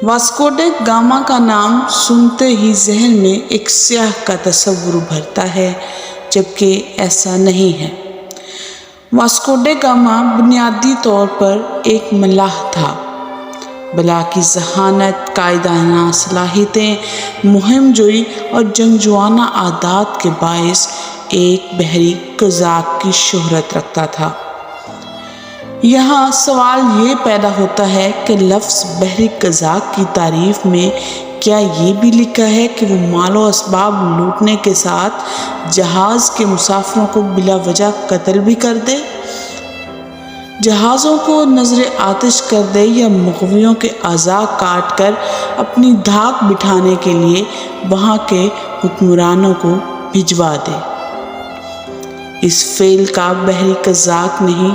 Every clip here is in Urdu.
واسکو ڈے گاما کا نام سنتے ہی ذہن میں ایک سیاح کا تصور ابھرتا ہے، جبکہ ایسا نہیں ہے۔ واسکو ڈے گاما بنیادی طور پر ایک ملاح تھا۔ بلا کی ذہانت، قائدانہ صلاحیتیں، مہم جوئی اور جنگجوانہ عادات کے باعث ایک بحری قزاق کی شہرت رکھتا تھا۔ یہاں سوال یہ پیدا ہوتا ہے کہ لفظ بحری قزاق کی تعریف میں کیا یہ بھی لکھا ہے کہ وہ مال و اسباب لوٹنے کے ساتھ جہاز کے مسافروں کو بلا وجہ قتل بھی کر دے، جہازوں کو نظر آتش کر دے یا مغویوں کے اعضاء کاٹ کر اپنی دھاک بٹھانے کے لیے وہاں کے حکمرانوں کو بھجوا دے؟ اس فعل کا بحری قزاق نہیں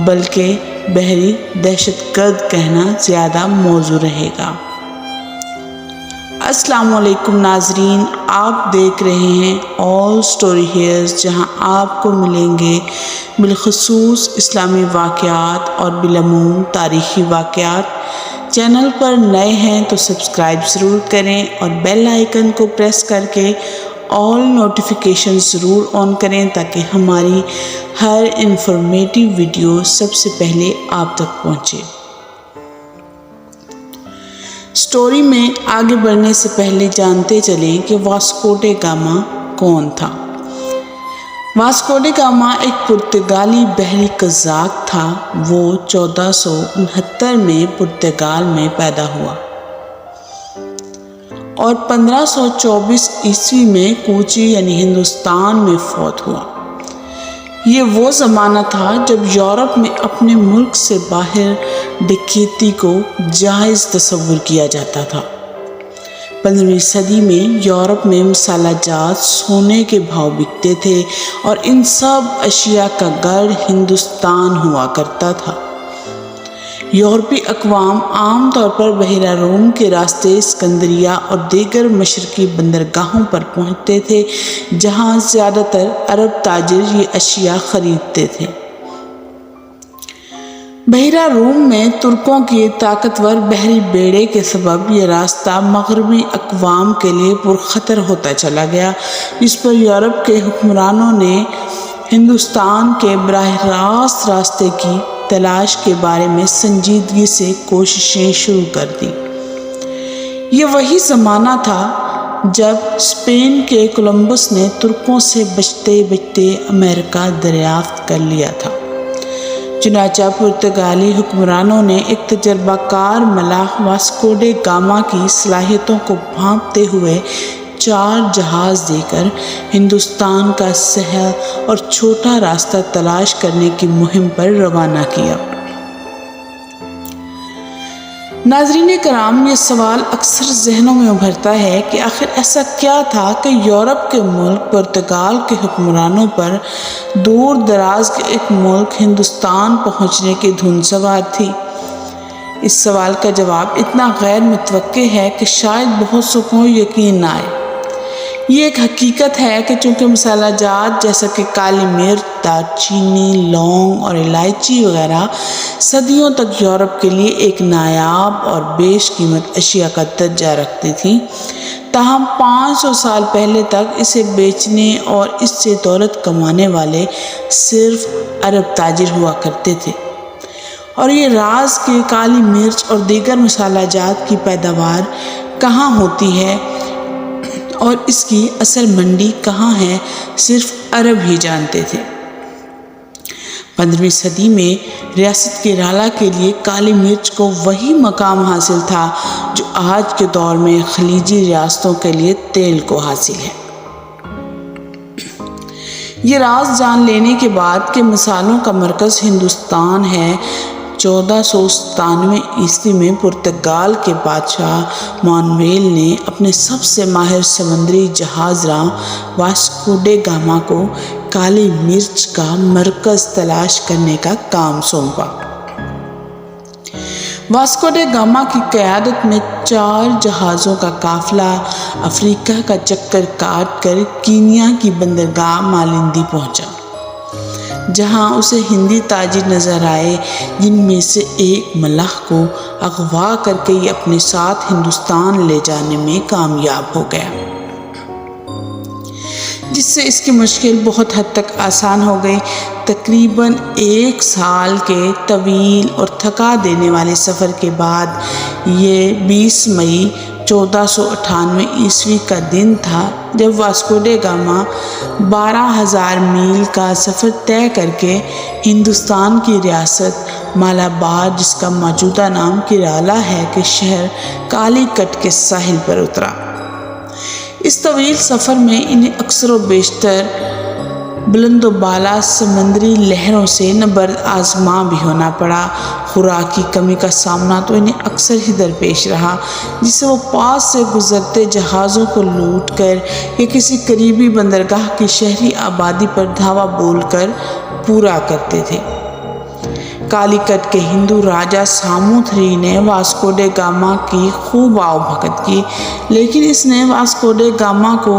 بلکہ بحری دہشت گرد کہنا زیادہ موزوں رہے گا۔ السلام علیکم ناظرین، آپ دیکھ رہے ہیں آل اسٹوری ہیئرز، جہاں آپ کو ملیں گے بالخصوص اسلامی واقعات اور بالعموم تاریخی واقعات۔ چینل پر نئے ہیں تو سبسکرائب ضرور کریں اور بیل آئیکن کو پریس کر کے آل نوٹیفیکیشن ضرور آن کریں تاکہ ہماری ہر انفارمیٹیو ویڈیو سب سے پہلے آپ تک پہنچے۔ سٹوری میں آگے بڑھنے سے پہلے جانتے چلیں کہ واسکو ڈے گاما کون تھا۔ واسکو ڈے گاما ایک پرتگالی بحری قزاق تھا۔ وہ 1469 میں پرتگال میں پیدا ہوا اور 1524 عیسوی میں کوچی یعنی ہندوستان میں فوت ہوا۔ یہ وہ زمانہ تھا جب یورپ میں اپنے ملک سے باہر ڈکیتی کو جائز تصور کیا جاتا تھا۔ 15ویں صدی میں یورپ میں مسالہ جات سونے کے بھاؤ بکتے تھے اور ان سب اشیاء کا گڑھ ہندوستان ہوا کرتا تھا۔ یورپی اقوام عام طور پر بحیرہ روم کے راستے اسکندریہ اور دیگر مشرقی بندرگاہوں پر پہنچتے تھے، جہاں زیادہ تر عرب تاجر یہ اشیاء خریدتے تھے۔ بحیرہ روم میں ترکوں کے طاقتور بحری بیڑے کے سبب یہ راستہ مغربی اقوام کے لیے پرخطر ہوتا چلا گیا، جس پر یورپ کے حکمرانوں نے ہندوستان کے براہ راست راستے کی تلاش کے بارے میں سنجیدگی سے کوششیں شروع کر دیں۔ یہ وہی زمانہ تھا جب اسپین کے کولمبس نے ترکوں سے بچتے بچتے امریکہ دریافت کر لیا تھا۔ چنانچہ پرتگالی حکمرانوں نے ایک تجربہ کار ملاح واسکو ڈے گاما کی صلاحیتوں کو بھانپتے ہوئے 4 جہاز دے کر ہندوستان کا سہل اور چھوٹا راستہ تلاش کرنے کی مہم پر روانہ کیا۔ ناظرین کرام، یہ سوال اکثر ذہنوں میں ابھرتا ہے کہ آخر ایسا کیا تھا کہ یورپ کے ملک پرتگال کے حکمرانوں پر دور دراز کے ایک ملک ہندوستان پہنچنے کی دھن سوار تھی؟ اس سوال کا جواب اتنا غیر متوقع ہے کہ شاید بہت سو کو یقین نہ آئے۔ یہ ایک حقیقت ہے کہ چونکہ مسالہ جات جیسا کہ کالی مرچ، دار چینی، لونگ اور الائچی وغیرہ صدیوں تک یورپ کے لیے ایک نایاب اور بیش قیمت اشیاء کا درجہ رکھتی تھیں، تاہم 500 سال پہلے تک اسے بیچنے اور اس سے دولت کمانے والے صرف عرب تاجر ہوا کرتے تھے۔ اور یہ راز کہ کالی مرچ اور دیگر مسالہ جات کی پیداوار کہاں ہوتی ہے اور اس کی اصل منڈی کہاں ہے، صرف عرب ہی جانتے تھے۔ 15ویں صدی میں ریاست کیرالہ کے لیے کالی مرچ کو وہی مقام حاصل تھا جو آج کے دور میں خلیجی ریاستوں کے لیے تیل کو حاصل ہے۔ یہ راز جان لینے کے بعد کہ مسالوں کا مرکز ہندوستان ہے، 1497 عیسوی میں پرتگال کے بادشاہ مانویل نے اپنے سب سے ماہر سمندری جہاز راں واسکو ڈے گاما کو کالی مرچ کا مرکز تلاش کرنے کا کام سونپا۔ واسکو ڈے گاما کی قیادت میں 4 جہازوں کا قافلہ افریقہ کا چکر کاٹ کر کینیا کی بندرگاہ مالندی پہنچا، جہاں اسے ہندی تاجر نظر آئے، جن میں سے ایک ملح کو اغوا کر کے یہ اپنے ساتھ ہندوستان لے جانے میں کامیاب ہو گیا، جس سے اس کی مشکل بہت حد تک آسان ہو گئی۔ تقریباً 1 سال کے طویل اور تھکا دینے والے سفر کے بعد یہ 20 مئی 1498 عیسوی کا دن تھا جب واسکو ڈے گاما 12,000 میل کا سفر طے کر کے ہندوستان کی ریاست مالابار، جس کا موجودہ نام کیرالا ہے، کے شہر کالی کٹ کے ساحل پر اترا۔ اس طویل سفر میں انہیں اکثر و بیشتر بلند و بالا سمندری لہروں سے نبرد آزما بھی ہونا پڑا۔ خوراک کی کمی کا سامنا تو انہیں اکثر ہی درپیش رہا، جسے وہ پاس سے گزرتے جہازوں کو لوٹ کر یا کسی قریبی بندرگاہ کی شہری آبادی پر دھاوا بول کر پورا کرتے تھے۔ کالی کٹ کے ہندو راجا ساموتھری نے واسکو ڈے گاما کی خوب آؤ بھگت کی، لیکن اس نے واسکو ڈے گاما کو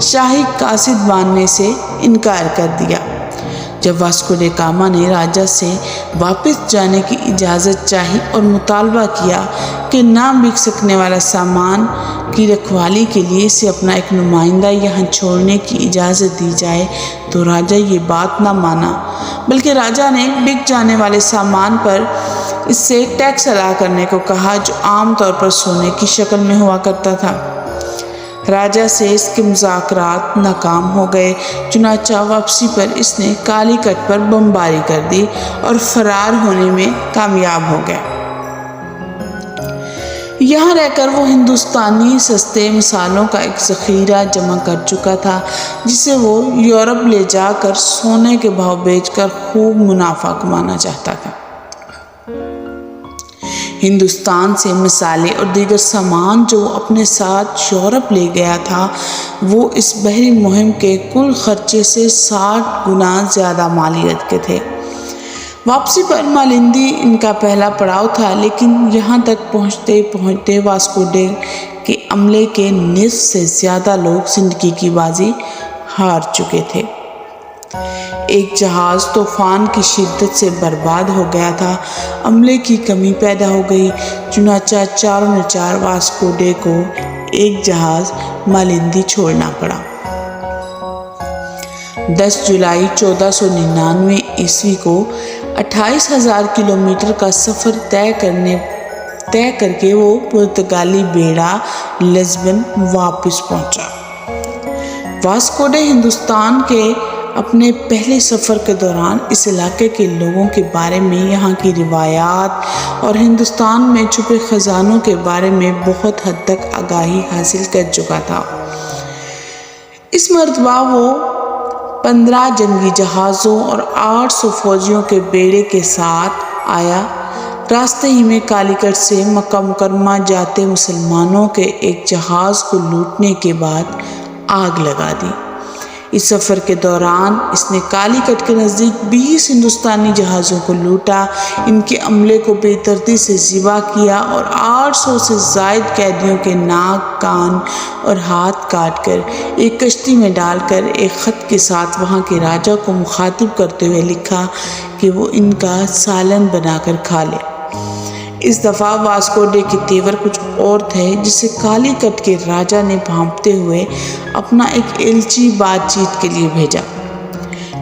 شاہی قاصد ماننے سے انکار کر دیا۔ جب واسکو ڈے گاما نے راجا سے واپس جانے کی اجازت چاہی اور مطالبہ کیا کہ نہ بک سکنے والا سامان کی رکھوالی کے لیے اسے اپنا ایک نمائندہ یہاں چھوڑنے کی اجازت دی جائے، تو راجا یہ بات نہ مانا، بلکہ راجا نے بک جانے والے سامان پر اس سے ٹیکس ادا کرنے کو کہا، جو عام طور پر سونے کی شکل میں ہوا کرتا تھا۔ راجا سے اس کے مذاکرات ناکام ہو گئے، چنانچہ واپسی پر اس نے کالی کٹ پر بمباری کر دی اور فرار ہونے میں کامیاب ہو گیا۔ یہاں رہ کر وہ ہندوستانی سستے مصالحوں کا ایک ذخیرہ جمع کر چکا تھا، جسے وہ یورپ لے جا کر سونے کے بھاؤ بیچ کر خوب منافع کمانا چاہتا تھا۔ ہندوستان سے مصالحے اور دیگر سامان جو وہ اپنے ساتھ یورپ لے گیا تھا، وہ اس بحری مہم کے کل خرچے سے 60 گنا زیادہ مالیت کے تھے۔ واپسی پر مالندی ان کا پہلا پڑاؤ تھا، لیکن یہاں تک پہنچتے پہنچتے واسکو ڈے کے عملے کے نصف سے زیادہ لوگ زندگی کی بازی ہار چکے تھے۔ ایک جہاز طوفان کی شدت سے برباد ہو گیا تھا، عملے کی کمی پیدا ہو گئی، چنانچہ چاروں نچار واسکو ڈے کو ایک جہاز مالندی چھوڑنا پڑا۔ 10 جولائی 1499 عیسوی کو 28,000 کلومیٹر کا سفر طے کر کے وہ پرتگالی بیڑا لزبن واپس پہنچا۔ واسکو ڈے ہندوستان کے اپنے پہلے سفر کے دوران اس علاقے کے لوگوں کے بارے میں، یہاں کی روایات اور ہندوستان میں چھپے خزانوں کے بارے میں بہت حد تک آگاہی حاصل کر چکا تھا۔ اس مرتبہ وہ 15 جنگی جہازوں اور 800 فوجیوں کے بیڑے کے ساتھ آیا۔ راستے ہی میں کالی کٹ سے مکہ مکرمہ جاتے مسلمانوں کے ایک جہاز کو لوٹنے کے بعد آگ لگا دی۔ اس سفر کے دوران اس نے کالی کٹ کے نزدیک 20 ہندوستانی جہازوں کو لوٹا، ان کے عملے کو بے ترتیب سے ذبح کیا اور 800 سے زائد قیدیوں کے ناک، کان اور ہاتھ کاٹ کر ایک کشتی میں ڈال کر ایک خط کے ساتھ وہاں کے راجا کو مخاطب کرتے ہوئے لکھا کہ وہ ان کا سالن بنا کر کھا لے۔ اس دفعہ واسکو ڈے کے تیور کچھ اور تھے، جسے کالی کٹ کے راجا نے بھانپتے ہوئے اپنا ایک ایلچی بات چیت کے لیے بھیجا،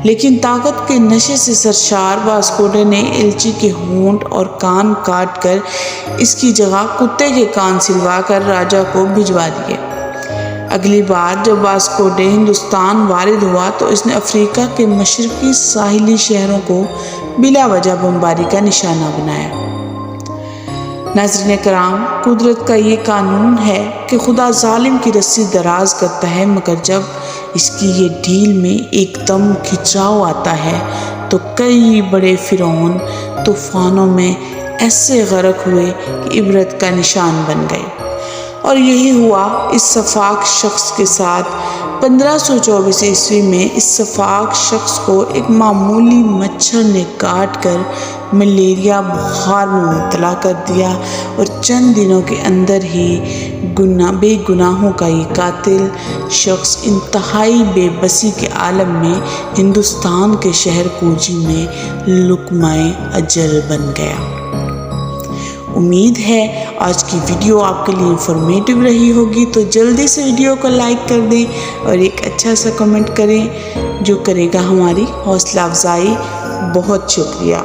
لیکن طاقت کے نشے سے سرشار واسکو ڈے نے ایلچی کے ہونٹ اور کان کاٹ کر اس کی جگہ کتے کے کان سلوا کر راجا کو بھجوا دیے۔ اگلی بار جب واسکو ڈے ہندوستان وارد ہوا تو اس نے افریقہ کے مشرقی ساحلی شہروں کو بلا وجہ بمباری کا نشانہ بنایا۔ ناظرین کرام، قدرت کا یہ قانون ہے کہ خدا ظالم کی رسی دراز کرتا ہے، مگر جب اس کی یہ ڈھیل میں ایک دم کھچاؤ آتا ہے تو کئی بڑے فرعون طوفانوں میں ایسے غرق ہوئے کہ عبرت کا نشان بن گئے۔ اور یہی ہوا اس شفاق شخص کے ساتھ۔ 1524 عیسوی میں اس شفاق شخص کو ایک معمولی مچھر نے کاٹ کر ملیریا بخار میں مبتلا کر دیا اور چند دنوں کے اندر ہی بے گناہوں کا یہ قاتل شخص انتہائی بے بسی کے عالم میں ہندوستان کے شہر کوچی میں لقمہ اجل بن گیا۔ امید ہے آج کی ویڈیو آپ کے لیے انفارمیٹیو رہی ہوگی، تو جلدی سے ویڈیو کو لائک کر دیں اور ایک اچھا سا کمنٹ کریں جو کرے گا ہماری حوصلہ افزائی۔ بہت شکریہ۔